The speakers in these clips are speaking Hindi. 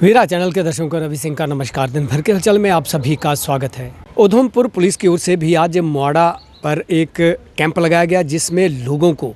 वीरा चैनल के दर्शकों को रवि सिंह का नमस्कार। दिन भर के हलचल में आप सभी का स्वागत है। उधमपुर पुलिस की ओर से भी आज मोड़ा पर एक कैंप लगाया गया जिसमें लोगों को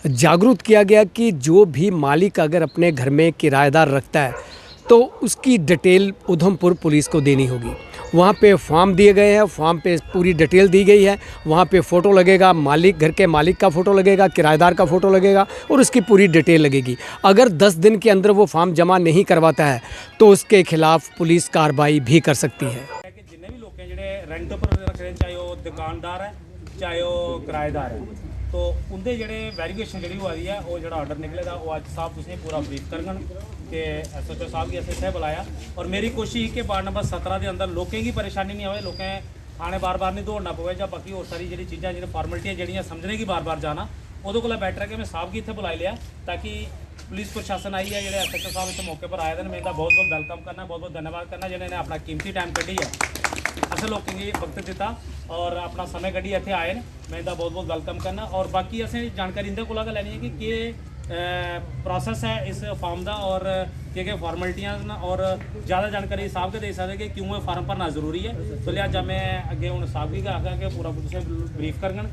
जागरूक किया गया कि जो भी मालिक अगर अपने घर में किराएदार रखता है तो उसकी डिटेल उधमपुर पुलिस को देनी होगी। वहाँ पे फॉर्म दिए गए हैं, फॉर्म पे पूरी डिटेल दी गई है। वहाँ पे फ़ोटो लगेगा, मालिक घर के मालिक का फ़ोटो लगेगा, किराएदार का फ़ोटो लगेगा और उसकी पूरी डिटेल लगेगी। अगर 10 दिन के अंदर वो फॉर्म जमा नहीं करवाता है तो उसके खिलाफ पुलिस कार्रवाई भी कर सकती है। जिन्ने भी लोग ਜਿਹੜੇ ਰੈਂਟ ਉੱਪਰ ਰੱਖ ਰਹੇ ਚਾਹੇ ਉਹ ਦੁਕਾਨਦਾਰ ਹੈ ਚਾਹੇ ਉਹ ਕਿਰਾਏਦਾਰ ਹੈ तो उनके ਜਿਹੜੇ ਵੈਰੀਫਿਕੇਸ਼ਨ ਜਿਹੜੀ ਹੋਈ ਹੈ ਉਹ ਜਿਹੜਾ ਆਰਡਰ ਨਿਕਲੇਗਾ ਉਹ ਅੱਜ ਸਾਹਿਬ ਤੁਸੀਂ ਪੂਰਾ ਬਰੀਫ ਕਰਨਗੇ कि SHO साहब की इतने बुलाया और मेरी कोशिश कि वार्ड नंबर 17 के अंदर लोगों की परेशानी नहीं आए, लोगों थाने बार बार नहीं दौड़ना पवे या बाकी और सारी जी चीज़ा जिन्हें फॉर्मेलिटियाँ जड़ियाँ समझने की बार बार जाना उदों को बैटर है कि मैं साहब की इतने बुलाई लिया ताकि पुलिस प्रशासन आई है जो SHO साहब इतने मौके पर आए थे। मैं बहुत बहुत वेलकम करना, बहुत बहुत धन्यवाद करना जिन्हें अपना कीमती टाइम कढ़ी है अस लोगों की वक्त दिता और अपना समय कढ़ी इतने आए हैं। मैं बहुत बहुत वेलकम करना और बाकी असें जानकारी इनके को लैनी है कि प्रोसेस है इस फॉर्म का और क्या फॉर्मेलिटियाँ और ज़्यादा जानकारी साहब के दे सकते कि क्यों ये फार्म भरना जरूरी है। तो लिहाजा मैं अगे हूँ साहब भी आगा कि पूरा तुझे ब्रीफ करन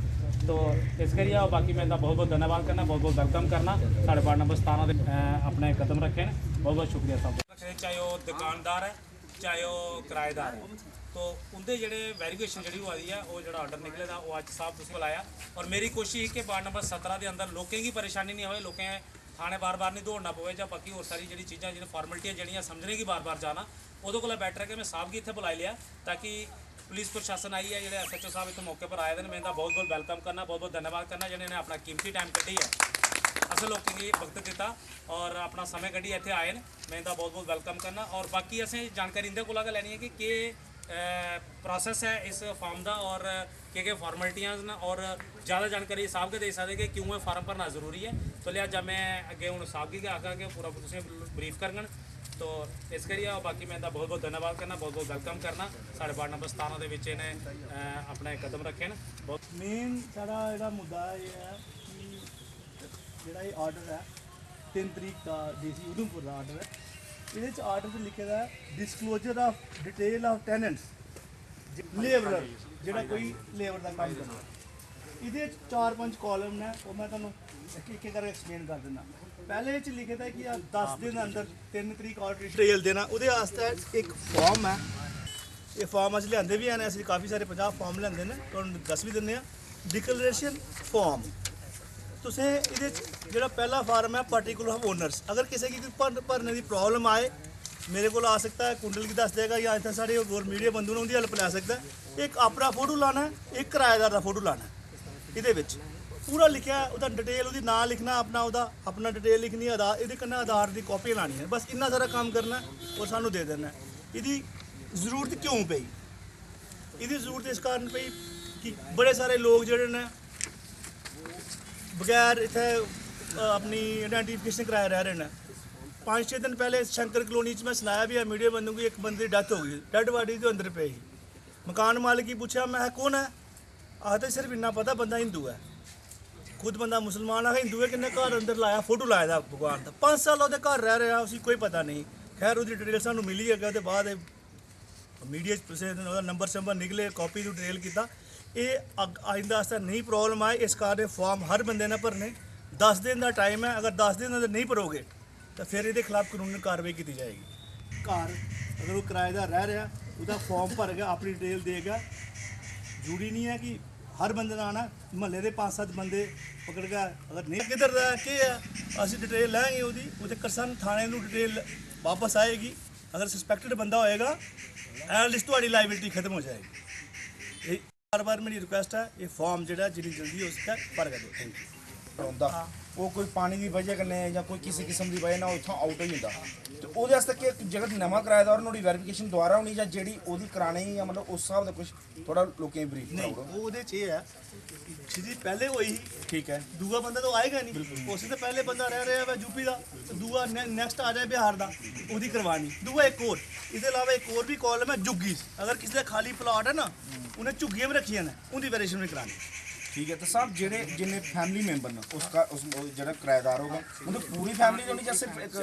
तो इस करिए बाकी मैं बहुत बहुत धन्यवाद करना, बहुत बहुत वेलकम करना साढ़े वार्ड नंबर 17 अपने कदम रखे हैं। बहुत बहुत शुक्रिया साहब। चाहे वो दुकानदार है चाहे वो किराएदार है तो उनके जोड़े वैरीफिकेशन जी हुई है वो जो आर्डर निकलेगा वो अज साहब तुम बुलाया और मेरी कोशिश कि वार्ड नंबर 17 के अंदर लोगों की परेशानी नहीं हो, लोगों थाने बार बार नहीं दौड़ना पवे या बाकी और सारी जी चीज़ा जिन्हें फॉर्मेलिटियाँ जड़ियाँ समझने की बार बार जाना उदों को बैटर है कि मैं साहब की इतने बुलाई लिया ताकि पुलिस प्रशासन आई है जो SHO साहब इतने मौके पर आए थे। मैं बहुत बहुत वेलकम करना, बहुत बहुत धन्यवाद करना जिन्हें अपना कीमती टाइम कढ़ी है अस लोगों की वक्त दिता और अपना समय कढ़ी इतने आए हैं। मैं बहुत बहुत वेलकम करना और बाकी असें जानकारी इनके को लैनी है कि प्रोसेस है इस फॉर्म का और क्या फॉर्मेलिटियाँ और ज़्यादा जानकारी साहब के दे सकते कि क्यों ये फार्म भरना जरूरी है। तो लिहाजा मैं अगे हूँ साहब की आगा कि पूरा तुम ब्रीफ करन तो इस करिए बाकी मैं बहुत बहुत धन्यवाद करना, बहुत बहुत वेलकम करना साढ़े वार्ड नंबर 17 के इन्हें अपने कदम रखे हैं। बहुत मेन सारा जो मुद्दा ये है कि जोड़ा ये आर्डर है 3 तरीक का DC उधमपुर का आर्डर है। ये आर्डर से लिखे है disclosure of detail of tenants labour जो कोई लेबर का काम करना ये 4-5 कॉलम ने वो मैं तुम एक एक करके एक्सप्लेन कर देना। पहले लिखे था कि 10 दिन अंदर 3 तरीक ऑर्डर डिटेल देना वो एक फॉर्म है। ये फॉर्म अस लिया भी हैं, असं काफ़ी सारे 50 फॉर्म लेंदे ने तो दस भी दिने डिक्लेरेशन फॉर्म तुसें ये जो पहला फार्म है पर्टिकुलर ओनर्स अगर किसी की भरने की प्रॉब्लम आए मेरे को आ सकता है, कुंडल की दस देगा या इतने सारे और मीडिया बंधु ने उनकी हेल्प लै सकता है। एक अपना फोटो लाना है, एक किराएदार का फोटो लाना है। ये पूरा लिखा है उसका डिटेल उसकी ना लिखना अपना डिटेल लिखनी है ये आधार की कॉपी लानी है, बस इन्ना सारा काम करना है और सानू दे देना है। ये जरूरत क्यों पई, ये जरूरत इस कारण पई कि बड़े सारे लोग जोड़े ने बगैर इतने अपनी आइडेंटिफिकेशन कराए रह रहे हैं। 5-6 दिन पहले शंकर कलोनी मैं सुनाया भी है मीडिया बंदों की एक बंदी डेथ हो गई, डेड बॉडी तो अंदर पे ही मकान मालिक की पूछा मैं कौन है आखते सिर्फ इन्ना पता बंदा हिंदू है, खुद बंदा मुसलमान है हिंदू है कि घर अंदर लाया फोटो लाया था भगवान का 5 साल वो घर रह रहा उसी कोई पता नहीं। खैर उसकी डिटेल सानू मिली है उसके बाद मीडिया नंबर शंबर निकले कॉपी तो डिटेल किया ये आइंदा आस्ता नहीं प्रॉब्लम आए इस कारण फॉर्म हर बंदे ने भरने 10 दिन का टाइम है। अगर 10 दिन अंदर नहीं भरोगे तो फिर ये खिलाफ कानूनी कार्रवाई की जाएगी। घर अगर वो किराएदार रह रहा उसका फॉर्म भर गया अपनी डिटेल देगा, जरूरी नहीं है कि हर बंदे का आना महल्ले के 5-7 बंदे पकड़ गया अगर नहीं किधर का के है असं डिटेल लेंगे वो करसन थाने को डिटेल वापस आएगी। अगर सस्पैक्टेड बंदा होएगा एटलीस्ट थोड़ी लाइबिलिटी खत्म हो जाएगी। बार बार मेरी रिक्वेस्ट है ये फॉर्म जो जितनी जल्दी हो सके भर के दो। Thank you. होंदा वो कोई पानी की वजह कन्नै या कोई किसी किस्म की वजह ना उत्थों आउट हो जाता तो वो कि जेकर नवा किराएदार नुहाड़ी वैरीफिकेशन दोबारा होनी या जेह्ड़ी ओह्दी कराने या मतलब उस स्हाब दा कुछ थोड़ा लोकें गी ब्रीफ नहीं वो है सीधी पहले हुई ठीक है दूआ बंदा तो आएगा नहीं उस तो पहले बंदा रह रहा है यूपी का तो दूआ नैक्सट आ जाए बिहार का वो करवानी दूआ एक और इसके अलावा एक और भी कॉलम है झुग्गी अगर किसी का खाली प्लाट है ना उन्हें झुग्गियां भी रखियां ने उनकी वेरिएशन भी करानी ठीक है तो साहब जेडे जिन्ने फैमिली मेंबर ने उसका उस जेड़ा किराएदार होगा उनकी पूरी फैमिली होनी जैसे एक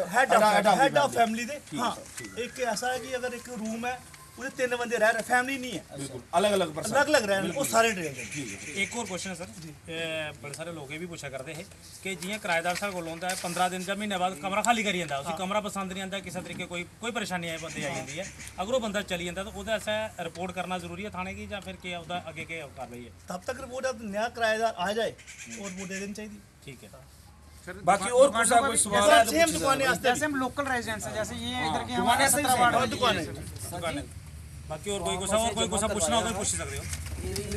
हेड ऑफ फैमिली दे हाँ एक ऐसा है कि अगर एक रूम है उसमें 3 बंदे रह रहे फैमिली नहीं है बिल्कुल अलग-अलग पर्सन अलग रह रहे वो सारे ट्रेन एक और क्वेश्चन है सर बड़े सारे लोग ये भी पूछा करते हैं कि जियां किराएदार साहब कोल होंदा है 15 दिन या महीने बाद कमरा खाली करी जांदा उसी कमरा पसंद नहीं आंदा किसी तरीके कोई परेशानी आई बंदे आई जाती है अगर वो बंदा चली जाता तो ओहदा ऐसा रिपोर्ट करना जरूरी है थाने की या फिर क्या ओहदा आगे क्या कार्रवाई है तब तक रिपोर्ट नया किराएदार आ जाए और वो दे देनी चाहिए ठीक है बाकी और कोई सवाल है सेम दुकानें जैसे हम लोकल रेजिडेंट्स हैं जैसे ये इधर के दुकानें हमारे से 17 वार्ड दुकानें बाकी और कोई कुछ पूछना होगा पूछ सकते हो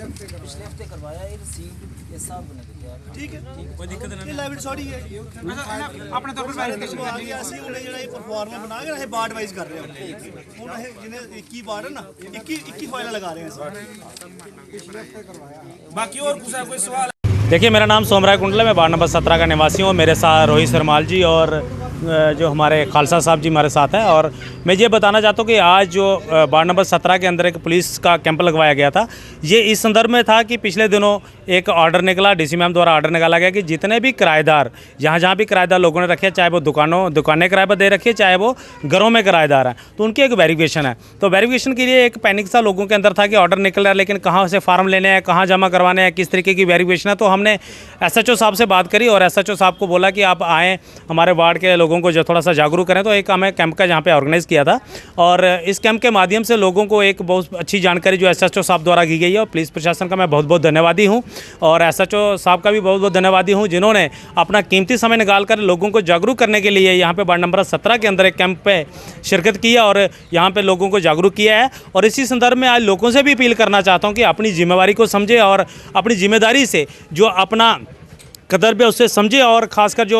पिछले हफ्ते करवाया ये रिसीव्ड ये सब बने दिया ठीक है कोई दिक्कत ये नहीं लाइव सॉरी है अपने तौर पर वेरिफिकेशन आ गया ਅਸੀਂ ਉਹਨੇ ਜਿਹੜਾ ਇਹ ਪਰਫਾਰਮੈਂਸ ਬਣਾ ਕੇ ਇਹ ਬਾਰਡ ਵਾਈਜ਼ ਕਰ ਰਹੇ ਹਾਂ ਹੁਣ ਇਹ ਜਿਹਨੇ 21 ਬਾਰਡ ਹੈ ਨਾ 21 ਫਾਈਲਾਂ ਲਗਾ ਰਹੇ ਹਾਂ बाकी और कोई सवाल देखिए मेरा नाम सोमराय कुंडल है मैं वार्ड नंबर 17 का निवासी हूँ मेरे साथ रोहित सरमाल जी और जो हमारे खालसा साहब जी हमारे साथ हैं और मैं ये बताना चाहता हूँ कि आज जो वार्ड नंबर 17 के अंदर एक पुलिस का कैंप लगवाया गया था ये इस संदर्भ में था कि पिछले दिनों एक ऑर्डर निकला डीसी मैम द्वारा ऑर्डर निकाला गया कि जितने भी किराएदार जहाँ भी किराएदार लोगों ने रखे चाहे वो दुकानें किराए पर दे रखी है चाहे वो घरों में किराएदार हैं तो उनकी एक वेरिफिकेशन है तो वेरिफिकेशन के लिए एक पैनिक सा लोगों के अंदर था कि ऑर्डर निकल रहा है लेकिन कहाँ से फार्म लेने हैं कहाँ जमा करवाने हैं किस तरीके की वेरिफिकेशन है तो हमने SHO साहब से बात करी और SHO साहब को बोला कि आप आएँ हमारे वार्ड के लोगों को जो थोड़ा सा जागरूक करें तो एक हमें कैंप का जहाँ पे ऑर्गेनाइज़ किया था और इस कैंप के माध्यम से लोगों को एक बहुत अच्छी जानकारी जो SHO साहब द्वारा की गई है और पुलिस प्रशासन का मैं बहुत बहुत धन्यवादी हूँ और SHO साहब का भी बहुत बहुत धन्यवादी हूँ जिन्होंने अपना कीमती समय निकाल कर लोगों को जागरूक करने के लिए यहाँ पे वार्ड नंबर 17 के अंदर एक कैंप पे शिरकत किया और यहाँ पे लोगों को जागरूक किया है और इसी संदर्भ में आज लोगों से भी अपील करना चाहता हूँ कि अपनी जिम्मेवारी को समझे और अपनी जिम्मेदारी से जो अपना कर्तव्य उससे समझे और खासकर जो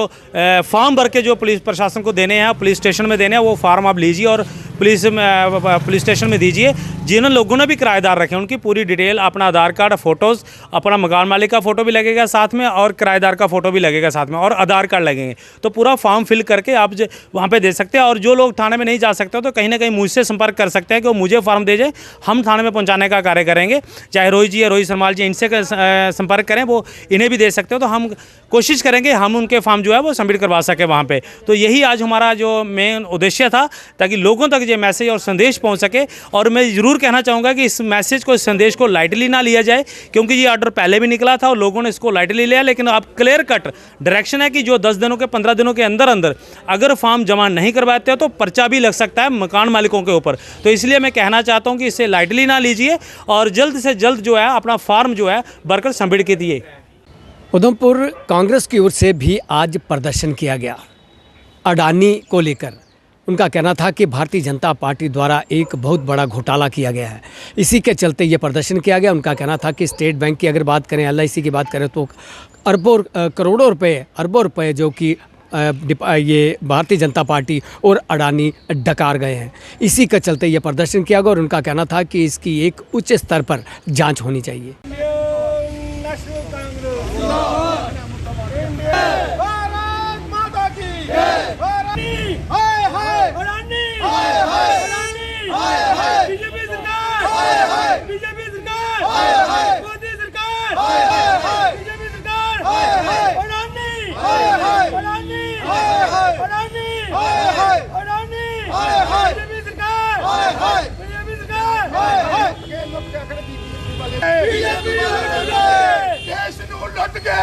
फॉर्म भर के जो पुलिस प्रशासन को देने हैं पुलिस स्टेशन में देने हैं वो फार्म आप लीजिए और पुलिस स्टेशन में दीजिए जिन लोगों ने भी किराएदार रखे उनकी पूरी डिटेल अपना आधार कार्ड फ़ोटोज़ अपना मकान मालिक का फ़ोटो भी लगेगा साथ में और किराएदार का फ़ोटो भी लगेगा साथ में और आधार कार्ड लगेंगे तो पूरा फॉर्म फिल करके आप वहाँ पे दे सकते हैं और जो लोग थाने में नहीं जा सकते तो कहीं ना कहीं मुझसे संपर्क कर सकते हैं कि वो मुझे फॉर्म दे जाए हम थाने में पहुँचाने का कार्य करेंगे चाहे रोहित जी या रोहित सरमाल जी इनसे संपर्क करें वो इन्हें भी दे सकते हो तो हम कोशिश करेंगे हम उनके फॉर्म जो है वो सबमिट करवा सकें वहाँ पे तो यही आज हमारा जो मेन उद्देश्य था ताकि लोगों तक ये मैसेज और संदेश पहुँच सके और मैं ज़रूर कहना चाहूँगा कि इस मैसेज को इस संदेश को लाइटली ना लिया जाए क्योंकि ये ऑर्डर पहले भी निकला था और लोगों ने इसको लाइटली लिया लेकिन अब क्लियर कट डायरेक्शन है कि जो 10 दिनों के 15 दिनों के अंदर अंदर अगर फॉर्म जमा नहीं करवाते हो तो पर्चा भी लग सकता है मकान मालिकों के ऊपर तो इसलिए मैं कहना चाहता हूँ कि इसे लाइटली ना लीजिए और जल्द से जल्द जो है अपना फॉर्म जो है भरकर सबमिट कीजिए। उधमपुर कांग्रेस की ओर से भी आज प्रदर्शन किया गया अडानी को लेकर उनका कहना था कि भारतीय जनता पार्टी द्वारा एक बहुत बड़ा घोटाला किया गया है इसी के चलते ये प्रदर्शन किया गया उनका कहना था कि स्टेट बैंक की अगर बात करें LIC की बात करें तो करोड़ों रुपए जो कि ये भारतीय जनता पार्टी और अडानी डकार गए हैं इसी के चलते ये प्रदर्शन किया गया और उनका कहना था कि इसकी एक उच्च स्तर पर जांच होनी चाहिए।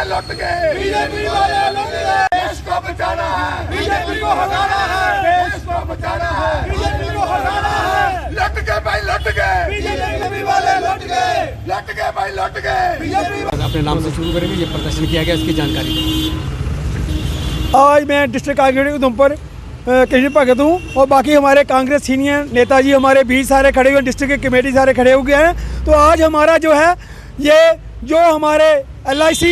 लुट गए बीजेपी वाले लुट गए देश को बचाना है बीजेपी को हटाना है देश को बचाना है बीजेपी को हटाना है लुट गए भाई लुट गए बीजेपी वाले लुट गए भाई लुट गए बीजेपी अपने नाम से शुरू करेंगे ये प्रदर्शन किया गया इसकी जानकारी आज मैं डिस्ट्रिक्ट कांग्रेस उधमपुर कृष्ण भगत हूँ और बाकी हमारे कांग्रेस सीनियर नेताजी हमारे बीच सारे खड़े हुए डिस्ट्रिक्ट की कमेटी सारे खड़े हो गए हैं तो आज हमारा जो है ये जो हमारे LIC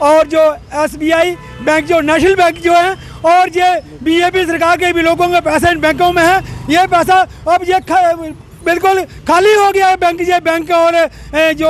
और जो SBI बैंक जो नेशनल बैंक जो है और ये बीजेपी सरकार के भी लोगों के पैसे इन बैंकों में है ये पैसा अब ये बिल्कुल खाली हो गया है बैंक और जो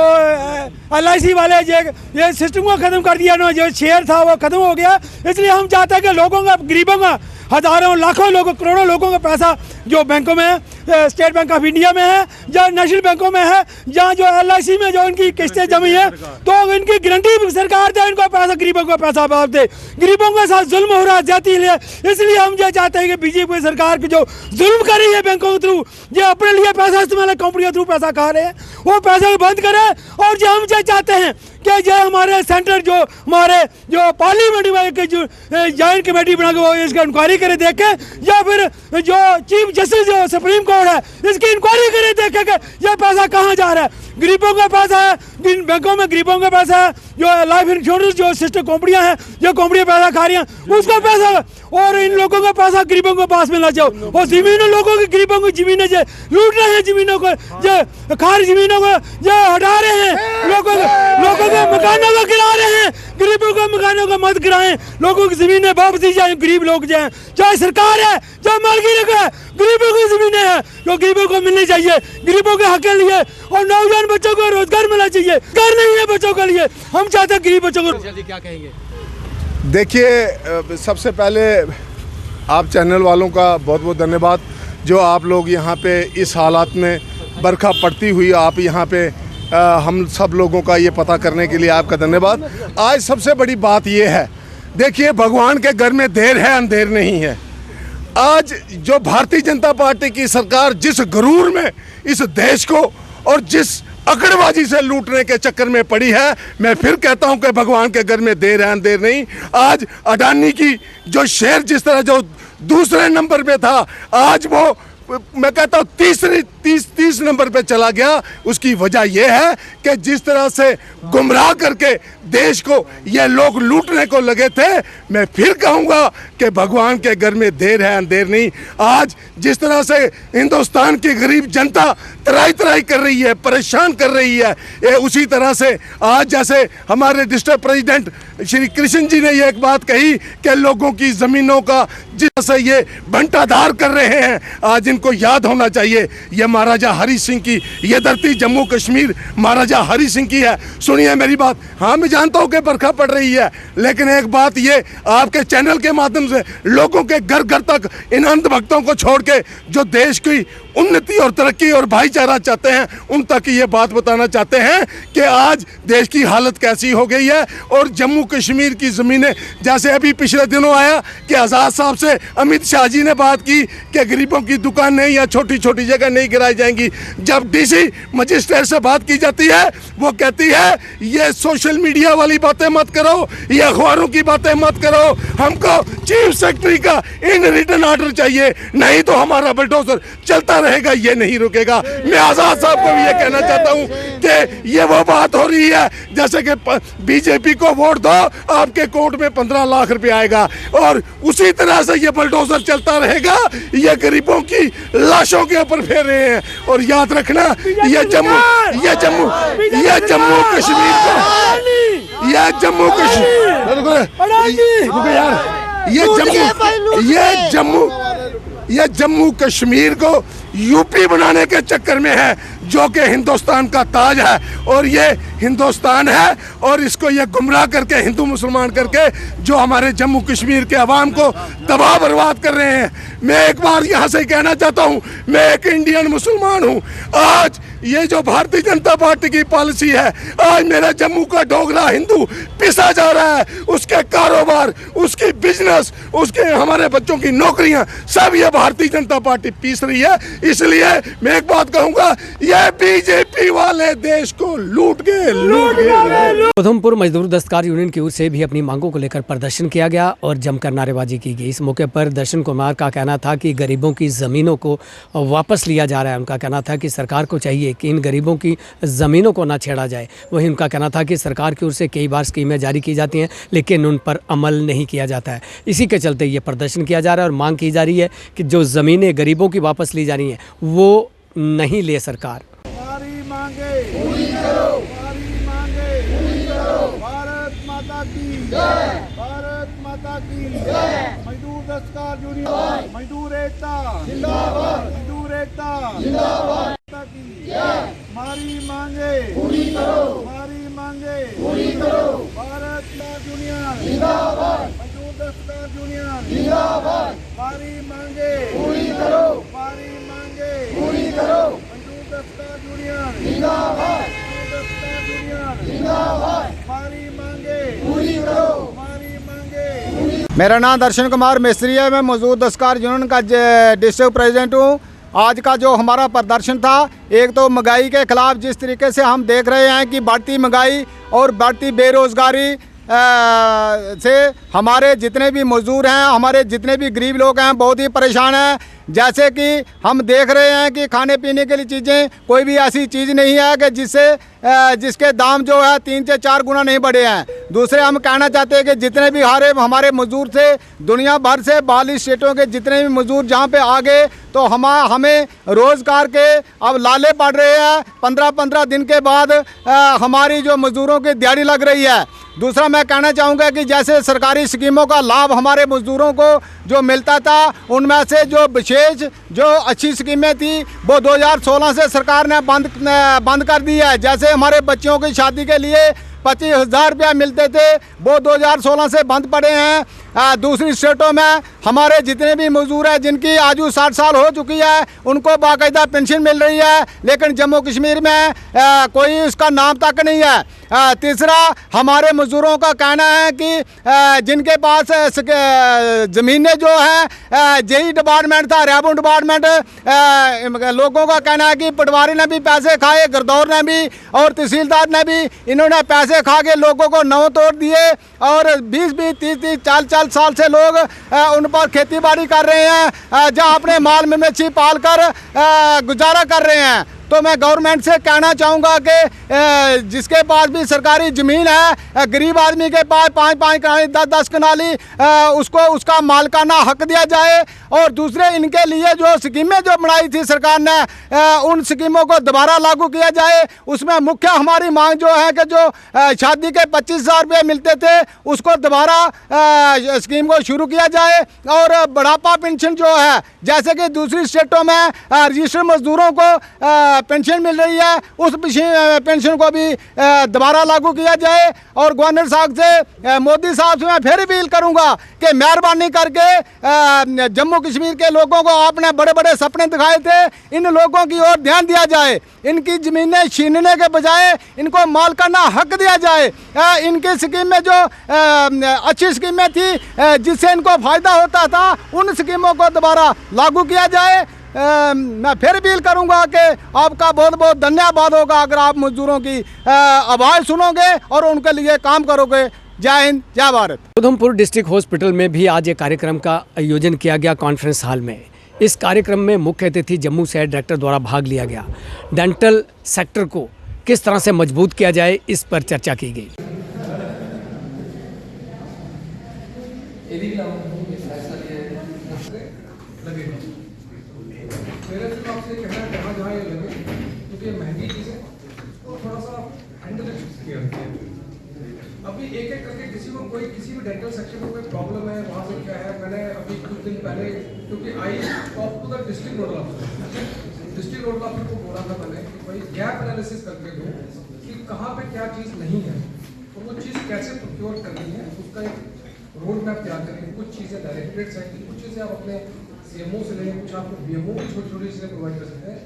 LIC वाले ये सिस्टम को ख़त्म कर दिया ना जो शेयर था वो ख़त्म हो गया इसलिए हम चाहते हैं कि लोगों का गरीबों का हज़ारों लाखों लोगों करोड़ों लोगों का पैसा जो बैंकों में है स्टेट बैंक ऑफ इंडिया में है या नेशनल बैंकों में है या जो LIC में जो इनकी किस्तें जमी है, तो इनकी गारंटी सरकार दे, इनको पैसा, गरीबों को पैसा वापस दे। गरीबों के साथ जुल्म हो रहा है जाती है, इसलिए हम ये चाहते हैं कि बीजेपी सरकार की जो जुल्म कर रही है बैंकों के थ्रू, ये अपने लिए पैसा इस्तेमाल कंपनियों थ्रू पैसा खा रहे हैं, वो पैसा बंद करे। और जो हम ये चाहते हैं कि जो हमारे सेंटर जो हमारे जो पार्लियामेंट की जो जॉइंट कमेटी बना के वो इसका इंक्वायरी करे देखे, या फिर जो चीफ जस्टिस जो सुप्रीम कोर्ट है इसकी इंक्वायरी करे देखे कि यह पैसा कहाँ जा रहा है। गरीबों का पैसा है, जिन बैंकों में गरीबों का पैसा है, जो लाइफ इंश्योरेंस जो सिस्टम कंपनियां हैं, जो कंपनियां पैसा खा रही हैं उसका पैसा, और इन लोगों का पैसा गरीबों के पास मिलना चाहिए। और जमीनों लोगों की, गरीबों की जमीनें जो लूट रहे हैं, जमीनों को जो खाली जमीनों को जो हटा रहे हैं, लोगों के मकानों को गिरा रहे हैं, गरीबों के मकानों को मत गिराएं, लोगों की जमीनें वापस दी जाए, गरीब लोग जाए, चाहे सरकार है चाहे मालकिन है, गरीबों की जमीनें हैं जो गरीबों को मिलनी चाहिए, गरीबों के हक के लिए। और नौजवान बच्चों को रोजगार मिलना चाहिए, घर नहीं है बच्चों के लिए, हम चाहते हैं गरीब बच्चों को। क्या कहेंगे? देखिए, सबसे पहले आप चैनल वालों का बहुत बहुत धन्यवाद, जो आप लोग यहाँ पे इस हालात में बरखा पड़ती हुई आप यहाँ पे हम सब लोगों का ये पता करने के लिए आपका धन्यवाद। आज सबसे बड़ी बात ये है, देखिए भगवान के घर में देर है अंधेर नहीं है। आज जो भारतीय जनता पार्टी की सरकार जिस गरूर में इस देश को और जिस अकड़बाजी से लूटने के चक्कर में पड़ी है, मैं फिर कहता हूं कि भगवान के घर में देर है अंधेर नहीं। आज अडानी की जो शेयर जिस तरह जो दूसरे नंबर पे था, आज वो मैं कहता हूँ तीस नंबर पे चला गया। उसकी वजह यह है कि जिस तरह से गुमराह करके देश को ये लोग लूटने को लगे थे, मैं फिर कहूँगा कि भगवान के घर में देर है अंधेर नहीं। आज जिस तरह से हिंदुस्तान की गरीब जनता तराई तराई कर रही है, परेशान कर रही है, ये उसी तरह से आज जैसे हमारे डिस्ट्रिक्ट प्रेसिडेंट श्री कृष्ण जी ने ये एक बात कही कि लोगों की ज़मीनों का जिस तरह से ये बंटाधार कर रहे हैं, आज इनको याद होना चाहिए ये महाराजा हरि सिंह की ये धरती जम्मू कश्मीर महाराजा हरि सिंह की है। सुनिए मेरी बात, हाँ मैं जानता हूँ कि बरखा पड़ रही है, लेकिन एक बात ये आपके चैनल के माध्यम से लोगों के घर घर तक इन अंधभक्तों को छोड़ के जो देश की उन्नति और तरक्की और भाईचारा चाहते हैं, उन तक ये बात बताना चाहते हैं कि आज देश की हालत कैसी हो गई है। और जम्मू कश्मीर की ज़मीनें, जैसे अभी पिछले दिनों आया कि आज़ाद साहब से अमित शाह जी ने बात की कि गरीबों की दुकानें या छोटी छोटी जगह नहीं गिराई जाएंगी। जब DC मजिस्ट्रेट से बात की जाती है, वो कहती है ये सोशल मीडिया वाली बातें मत करो, ये अखबारों की बातें मत करो, हमको चीफ सेक्रेटरी का इन रिटर्न ऑर्डर चाहिए, नहीं तो हमारा बुलडोजर चलता रहेगा, ये नहीं रुकेगा। मैं आजाद साहब को भी ये कहना चाहता हूँ कि ये वो बात हो रही है जैसे कि बीजेपी को वोट दो, आपके अकाउंट में 15 लाख रुपए आएगा, और उसी तरह से ये बुलडोजर चलता रहेगा, ये गरीबों की लाशों के ऊपर फेर रहे हैं। और याद रखना, ये जम्मू कश्मीर को, ये जम्मू कश्मीर को यूपी बनाने के चक्कर में है, जो कि हिंदुस्तान का ताज है, और ये हिंदुस्तान है, और इसको ये गुमराह करके हिंदू मुसलमान करके जो हमारे जम्मू कश्मीर के अवाम को तबाह बर्बाद कर रहे हैं। मैं एक बार यहाँ से कहना चाहता हूँ, मैं एक इंडियन मुसलमान हूँ। आज ये जो भारतीय जनता पार्टी की पॉलिसी है, आज मेरा जम्मू का डोगरा हिंदू पिसा जा रहा है, उसके कारोबार, उसकी बिजनेस, उसके हमारे बच्चों की नौकरियां सब ये भारतीय जनता पार्टी पीस रही है। इसलिए मैं एक बात कहूंगा, ये बीजेपी वाले देश को लूट गए। उधमपुर मजदूर दस्तकार यूनियन की ओर से भी अपनी मांगों को लेकर प्रदर्शन किया गया और जमकर नारेबाजी की गई। इस मौके पर दर्शन कुमार का कहना था कि गरीबों की ज़मीनों को वापस लिया जा रहा है। उनका कहना था कि सरकार को चाहिए कि इन गरीबों की ज़मीनों को ना छेड़ा जाए। वहीं उनका कहना था कि सरकार की ओर से कई बार स्कीमें जारी की जाती हैं, लेकिन उन पर अमल नहीं किया जाता है। इसी के चलते ये प्रदर्शन किया जा रहा है और मांग की जा रही है कि जो ज़मीनें गरीबों की वापस ली जा रही हैं वो नहीं ले सरकार। हमारी मांगे पूरी करो, हमारी मांगे पूरी करो। भारत माता की जय, भारत माता की जय। मजदूर दस्तकार यूनियन, मजदूर एकता जिंदाबाद, मजदूर एकता जिंदाबाद की जय। हमारी मांगे पूरी करो, हमारी मांगे पूरी करो। भारत यूनियन जिंदाबाद, मजदूर दस्तकार यूनियन जिंदाबाद। हमारी मांगे पूरी करो, हमारी मांगे मेरा नाम दर्शन कुमार मिस्त्री है। मैं मजदूर दस्तकार यूनियन का डिस्ट्रिक्ट प्रेसिडेंट हूँ। आज का जो हमारा प्रदर्शन था, एक तो महंगाई के खिलाफ जिस तरीके से हम देख रहे हैं कि बढ़ती महंगाई और बढ़ती बेरोज़गारी से हमारे जितने भी मजदूर हैं, हमारे जितने भी गरीब लोग हैं, बहुत ही परेशान हैं। जैसे कि हम देख रहे हैं कि खाने पीने के लिए चीज़ें, कोई भी ऐसी चीज़ नहीं है कि जिसके दाम जो है 3 से 4 गुना नहीं बढ़े हैं। दूसरे हम कहना चाहते हैं कि जितने भी हमारे मजदूर थे, दुनिया भर से 42 स्टेटों के जितने भी मजदूर जहाँ पे आ गए, तो हमें रोज़गार के अब लाले पड़ रहे हैं। 15-15 दिन के बाद हमारी जो मजदूरों की दिहाड़ी लग रही है। दूसरा मैं कहना चाहूँगा कि जैसे सरकारी स्कीमों का लाभ हमारे मजदूरों को जो मिलता था, उनमें से जो विशेष जो अच्छी स्कीमें थी वो 2016 से सरकार ने बंद कर दी है। जैसे हमारे बच्चों की शादी के लिए 25,000 रुपया मिलते थे, वो 2016 से बंद पड़े हैं। दूसरी स्टेटों में हमारे जितने भी मजदूर हैं जिनकी आयु 60 साल हो चुकी है, उनको बाकायदा पेंशन मिल रही है, लेकिन जम्मू कश्मीर में कोई इसका नाम तक नहीं है। तीसरा, हमारे मजदूरों का कहना है कि जिनके पास ज़मीनें जो हैं, जेई डिपार्टमेंट था, रेवेन्यू डिपार्टमेंट, लोगों का कहना है कि पटवारी ने भी पैसे खाए, गिरदौर ने भी और तहसीलदार ने भी, इन्होंने पैसे खा के लोगों को नौ तोड़ दिए और 20-20, 30-30, 40-40 साल से लोग उन पर खेती बाड़ी कर रहे हैं, जहाँ अपने माल मवेशी पाल कर गुजारा कर रहे हैं। तो मैं गवर्नमेंट से कहना चाहूँगा कि जिसके पास भी सरकारी ज़मीन है, गरीब आदमी के पास 5-5 कनाली, 10-10 कनाली, उसको उसका मालिकाना हक दिया जाए। और दूसरे, इनके लिए जो स्कीमें जो बनाई थी सरकार ने, उन स्कीमों को दोबारा लागू किया जाए। उसमें मुख्य हमारी मांग जो है कि जो शादी के 25,000 रुपये मिलते थे, उसको दोबारा स्कीम को शुरू किया जाए। और बुढ़ापा पेंशन जो है, जैसे कि दूसरी स्टेटों में रजिस्टर्ड मजदूरों को पेंशन मिल रही है, उस पेंशन को भी दोबारा लागू किया जाए। और गवर्नर साहब से, मोदी साहब से मैं फिर अपील करूंगा कि मेहरबानी करके जम्मू कश्मीर के लोगों को आपने बड़े बड़े सपने दिखाए थे, इन लोगों की ओर ध्यान दिया जाए। इनकी ज़मीनें छीनने के बजाय इनको मालिकाना हक दिया जाए। इनकी स्कीम में जो अच्छी स्कीमें थी जिससे इनको फ़ायदा होता था, उन स्कीमों को दोबारा लागू किया जाए। मैं फिर अपील करूंगा कि आपका बहुत बहुत धन्यवाद होगा अगर आप मजदूरों की आवाज़ सुनोगे और उनके लिए काम करोगे। जय हिंद, जय भारत। उधमपुर डिस्ट्रिक्ट हॉस्पिटल में भी आज एक कार्यक्रम का आयोजन किया गया कॉन्फ्रेंस हॉल में। इस कार्यक्रम में मुख्य अतिथि जम्मू शहर डायरेक्टर द्वारा भाग लिया गया। डेंटल सेक्टर को किस तरह से मजबूत किया जाए, इस पर चर्चा की गई। मेरे सिर्फ आपसे कहना है, जहाँ जहाँ ये लगे, क्योंकि ये महंगी चीज़ है और थोड़ा सा हैंडल किया है। अभी एक एक करके किसी भी डेंटल सेक्शन में कोई प्रॉब्लम है, वहाँ से क्या है। मैंने अभी कुछ दिन पहले, क्योंकि I top to the district nodal officer को बोला था मैंने कि भाई गैप एनालिसिस करके दो कि कहाँ पे क्या चीज़ नहीं है और वो चीज़ कैसे प्रोक्योर करनी है, उसका एक रोड मैप तैयार करेंगे। कुछ चीज़ें डायरेक्टेड साइड की, कुछ चीज़ें आप अपने CMO से लेंगे, कुछ आपको BMO की छोटी छोटी चीज़ें प्रोवाइड कर सकते हैं।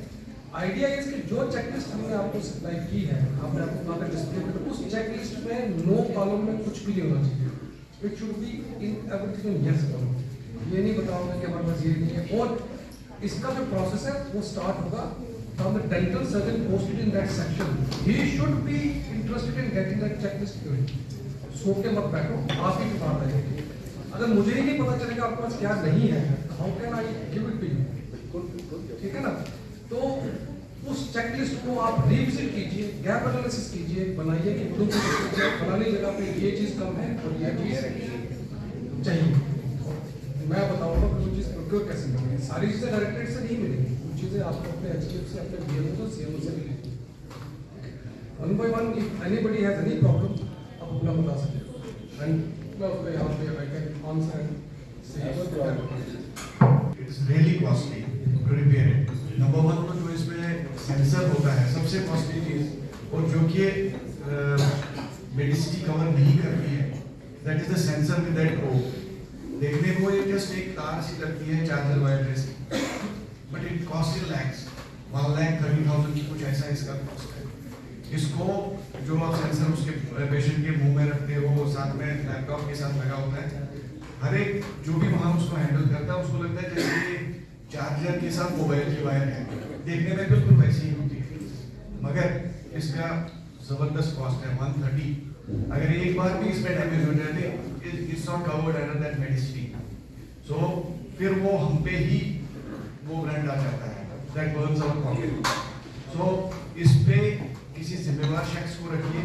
आइडिया है कि जो चेकलिस्ट हमने आपको सप्लाई की है, आपने आपको वहाँ पे डिस्प्ले कर, उस चेकलिस्ट में नो कॉलम में कुछ भी नहीं होना चाहिए। It should be in everything yes column. ये नहीं बताऊंगा कि हमारे पास ये नहीं है। और इसका जो प्रोसेस है वो स्टार्ट होगा from the dental surgeon posted in that section. He should be interested in getting that checklist. सो के मत बैठो, आप ही की बात है। अगर मुझे ही नहीं पता चलेगा आपके पास क्या नहीं है, how can I give it to you? ठीक है ना? तो उस चेकलिस्ट को आप रिविजिट कीजिए, गैप एनालिसिस कीजिए, बनाइए कि फलानी जगह पे ये चीज़ कम है और ये चीज़ चाहिए। मैं बताऊंगा कि वो चीज़ प्रोक्योर कैसे मिलेगी। सारी चीज़ें डायरेक्टेड से नहीं मिलेंगी, कुछ चीज़ें आपको अपने HDF से, अपने BMO से, CMO से मिलेगी। 1 by 1 if anybody has any problem, आप अपना बता सकते हो। एंड यहाँ पे I can answer and say It's really costly to repair it. Number 1 तो जो इसमें सेंसर होता है सबसे कॉस्टली चीज, और जो कि मेडिसिटी कवर नहीं करती है, that is the sensor with that probe. देखने को ये जस्ट एक तार सी लगती है चार्जर वायर जैसी, but it cost in lakhs, 1,30,000 की कुछ ऐसा इसका कॉस्ट है। इसको जो आप सेंसर उसके पेशेंट के मुंह में रखते हो, साथ में लैपटॉप के साथ लगा होता है, हर एक जो भी वहाँ उसको हैंडल करता है उसको लगता है जैसे चार्जर के साथ मोबाइल की वायर है, देखने में बिल्कुल वैसी ही होती है, मगर इसका ज़बरदस्त कॉस्ट है 130। अगर एक बार भी इसमें डैमेज हो जाए तो it's not covered under that medicine, so फिर वो हम पे ही वो ब्रांड आ जाता है, दैट बर्न्स आवर पॉकेट। सो इस पे किसी जिम्मेवार शख्स को रखिए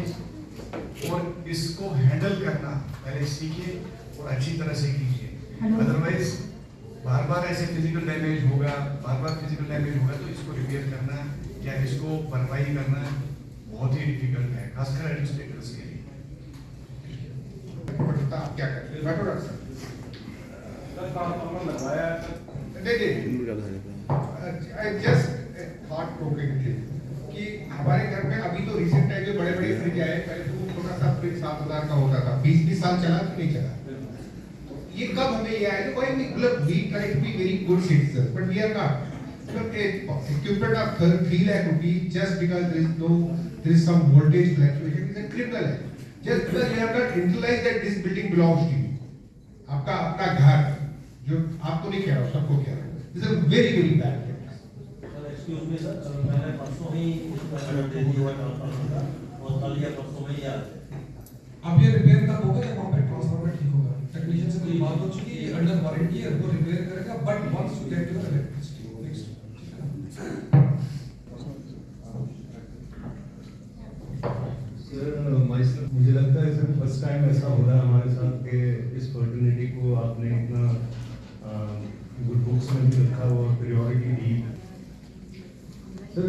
और इसको हैंडल करना पहले सीखिए और अच्छी तरह से कीजिए, अदरवाइज बार बार ऐसे फिजिकल डैमेज होगा, तो इसको रिपेयर करना या इसको भरपाई करना बहुत ही डिफिकल्ट है, खासकर एडमिनिस्ट्रेटर्स के लिए। आप क्या करते हैं? बैठो डॉक्टर साहब। जस्ट थॉट प्रोवोकिंग कि हमारे घर में अभी तो रिसेंट टाइम में बड़े बड़े फ्रिज आए, पहले तो वो छोटा सा फ्रिज 7,000 का होता था, 20 साल चला तो नहीं चला। ये कब हमें ये आया? तो मतलब we try to be very good citizen but we are not. Equipment of 3 lakh rupees just because there is some voltage fluctuation is a criminal act. Just because you have not internalized that this building belongs to you. आपका अपना घर जो आपको नहीं कह रहा हूँ, सबको कह रहा हूँ। This is a very very bad practice. Excuse me sir, मैंने परसों ही दे दिया था और कल या परसों में ही आ अब ये रिपेयर कब होगा या कॉम्पैक्ट ट्रांसफार्मर ठीक होगा? टेक्नीशियन से कोई बात हो चुकी है, अंडर वारंटी है, वो रिपेयर करेगा, but once you get your electricity next. Sir मुझे लगता है सर फर्स्ट टाइम ऐसा हो रहा है हमारे साथ कि इस फर्टिलिटी को आपने इतना गुड बुक्स में भी रखा हुआ, प्रायोरिटी दी। सर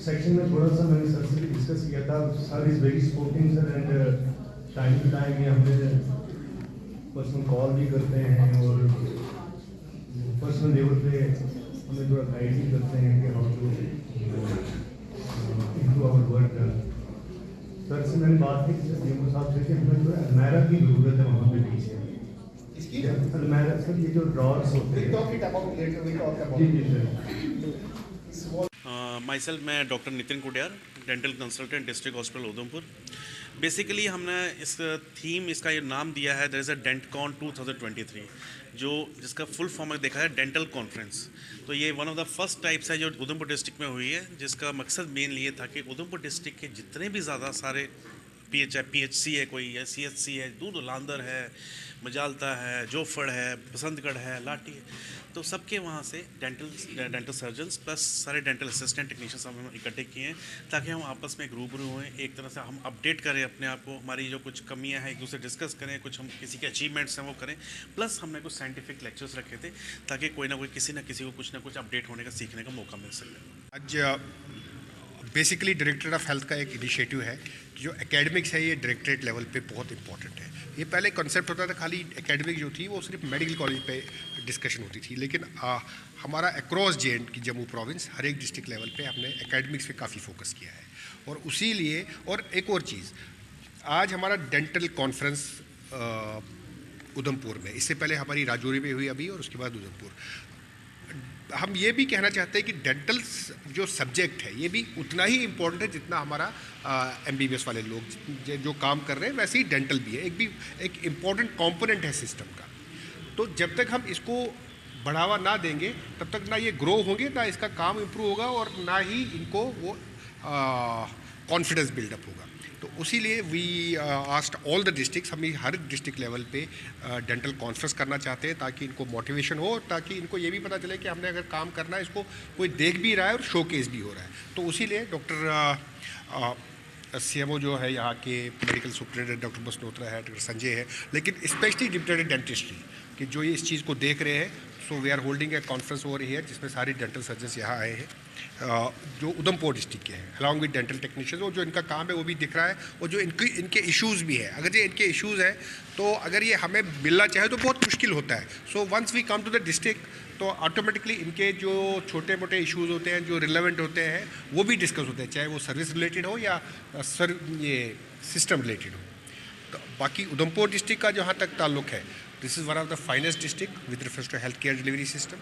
सेक्शन में थोड़ा सा मैंने सर से भी डिस्कस किया था, sir is very supporting sir and time to time ये हमें पर्सनल कॉल भी करते हैं और पर्सनल लेवल पे हमें थोड़ा गाइड भी करते हैं कि how to improve our work. Sir से मैंने बात की सीएमओ साहब से कि हमें थोड़ा अलमारा की ज़रूरत है वहाँ पे पीछे। इसकी अलमारा सर ये जो ड्रॉर्स होते हैं जी सर। माइसेल्फ मैं doctor Nitin Kudiyar, dental consultant, district hospital Udhampur. Basically हमने इस थीम इसका ये नाम दिया है, देयर इज़ अ डेंटकॉन 2023, जो जिसका फुल फॉर्म देखा है डेंटल कॉन्फ्रेंस। तो ये one of the first types है जो उधमपुर डिस्ट्रिक्ट में हुई है, जिसका मकसद मेन ये था कि उधमपुर डिस्ट्रिक्ट के जितने भी ज़्यादा सारे PHC है, कोई है, CHC है, दूध लांदर है, मजालता है, जोफड़ है, बसंतगढ़ है, लाठी है, तो सबके वहाँ से डेंटल सर्जन्स प्लस सारे डेंटल असिस्टेंट टेक्नीशियंस हम इकट्ठे किए हैं ताकि हम आपस में एक रूबरू हों, एक तरह से हम अपडेट करें अपने आप को, हमारी जो कुछ कमियां हैं एक दूसरे डिस्कस करें, कुछ हम किसी के अचीवमेंट्स हैं वो करें, प्लस हमने कुछ साइंटिफिक लेक्चर्स रखे थे ताकि कोई ना कोई किसी न किसी को कुछ ना कुछ अपडेट होने का, सीखने का मौका मिल सके। आज बेसिकली डायरेक्टरेट ऑफ हेल्थ का एक इनिशिएटिव है, जो एकेडमिक्स है ये डायरेक्टरेट लेवल पे बहुत इंपॉर्टेंट है। ये पहले कॉन्सेप्ट होता था खाली एकेडमिक जो थी वो सिर्फ मेडिकल कॉलेज पे डिस्कशन होती थी, लेकिन हमारा अक्रॉस JND की जम्मू प्रोविंस हर एक डिस्ट्रिक्ट लेवल पे हमने एकेडमिक्स पे काफ़ी फोकस किया है। और उसी लिए और एक और चीज़, आज हमारा डेंटल कॉन्फ्रेंस उधमपुर में, इससे पहले हमारी राजौरी में हुई अभी और उसके बाद उधमपुर। हम ये भी कहना चाहते हैं कि डेंटल जो सब्जेक्ट है ये भी उतना ही इम्पोर्टेंट है जितना हमारा MBBS वाले लोग जो काम कर रहे हैं, वैसे ही डेंटल भी है, एक इम्पॉर्टेंट कंपोनेंट है सिस्टम का। तो जब तक हम इसको बढ़ावा ना देंगे तब तक ना ये ग्रो होंगे, ना इसका काम इम्प्रूव होगा और ना ही इनको वो कॉन्फिडेंस बिल्डअप होगा। तो उसी लिए we asked all the districts, हम हर डिस्ट्रिक्ट लेवल पे डेंटल कॉन्फ्रेंस करना चाहते हैं ताकि इनको मोटिवेशन हो, ताकि इनको ये भी पता चले कि हमने अगर काम करना है इसको कोई देख भी रहा है और शोकेस भी हो रहा है। तो उसी लिए डॉक्टर CMO जो है यहाँ के मेडिकल सुप्रिटेंडेंट डॉक्टर बसनोत्रा है, डॉक्टर संजय है, लेकिन स्पेशली डिप्टी डेंटिस्ट्री कि जो ये इस चीज़ को देख रहे हैं। So we are holding a conference over here जिसमें सारे डेंटल सर्जन्स यहाँ आए हैं जो उधमपुर डिस्ट्रिक्ट के हैं, अलॉन्ग विद डेंटल टेक्नीशियंस, और जो इनका काम है वो भी दिख रहा है, और जो इनके इश्यूज़ भी है। अगर ये इनके इश्यूज़ हैं तो अगर ये हमें मिलना चाहे तो बहुत मुश्किल होता है। So once we come to the district तो ऑटोमेटिकली इनके जो छोटे मोटे इश्यूज़ होते हैं जो रिलेवेंट होते हैं वो भी डिस्कस होते हैं, चाहे वो सर्विस रिलेटेड हो या ये सिस्टम रिलेटेड हो। तो बाकी उधमपुर डिस्ट्रिक्ट का जहाँ तक ताल्लुक है, this is one of the finest district with reference to health care delivery system.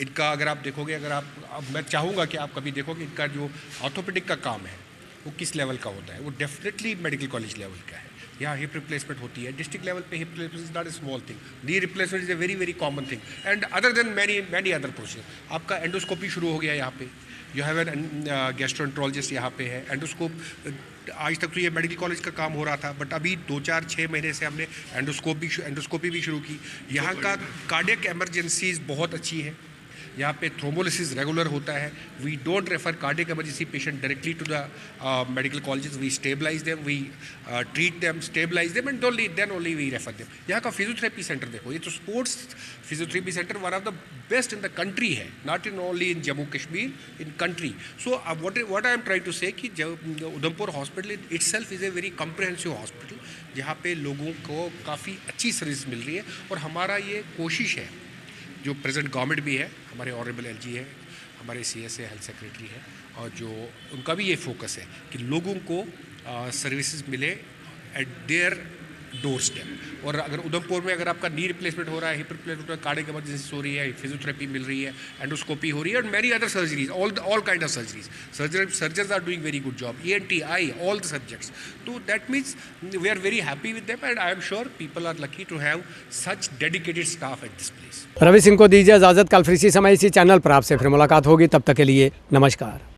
इनका अगर आप देखोगे, अगर अब मैं चाहूँगा कि आप कभी देखोगे इनका जो ऑर्थोपेडिक का काम है वो किस लेवल का होता है, वो डेफिनेटली मेडिकल कॉलेज लेवल का है। यहाँ हिप रिप्लेसमेंट होती है। डिस्ट्रिक्ट लेवल पे hip replacement is not a small thing, knee replacement is a very very common thing and other than many other procedure. आपका एंडोस्कोपी शुरू हो गया यहाँ पे, यू हैव एन गैस्ट्रोएंट्रोलॉजिस्ट यहाँ पे है। एंडोस्कोप आज तक तो ये मेडिकल कॉलेज का काम हो रहा था, बट अभी 2-4-6 महीने से हमने एंडोस्कोपी भी शुरू की। यहाँ का कार्डियक एमरजेंसीज बहुत अच्छी है, यहाँ पे थ्रोम्बोलिसिस रेगुलर होता है। We don't refer cardiac emergency patient directly to the medical colleges, we stabilize them, we treat them, stabilize them and then only we refer them. यहाँ का फिजियोथेरेपी सेंटर देखो, ये तो sports physiotherapy centre one of the best in the country है, not in only in Jammu Kashmir, in country. So what I am trying to say कि Udhampur hospital itself is a very comprehensive hospital, जहाँ पे लोगों को काफ़ी अच्छी सर्विस मिल रही है। और हमारा ये कोशिश है, जो प्रेजेंट गवर्नमेंट भी है, हमारे ऑनरेबल एलजी है, हमारे CS है, हेल्थ सेक्रेटरी है, और जो उनका भी ये फोकस है कि लोगों को सर्विसेज मिले एट देयर डोर स्टेप। और अगर उधमपुर में अगर आपका नी रिप्लेसमेंट हो रहा है, हिप रिप्लेसमेंट हो रहा है, कार्डियक इमरजेंसी हो रही है, फिजियोथेरेपी मिल रही है, एंडोस्कोपी हो रही है, और many other surgeries, all kind of surgeries, surgeons are doing very good job, ENT, eye, all the subjects. तो that means we are very happy with them and I am sure people are lucky to have such dedicated staff at this place. Ravi Singh को दीजिए इजाज़त। कल फिर इसी समय इसी चैनल पर आपसे फिर मुलाकात होगी, तब तक के लिए नमस्कार।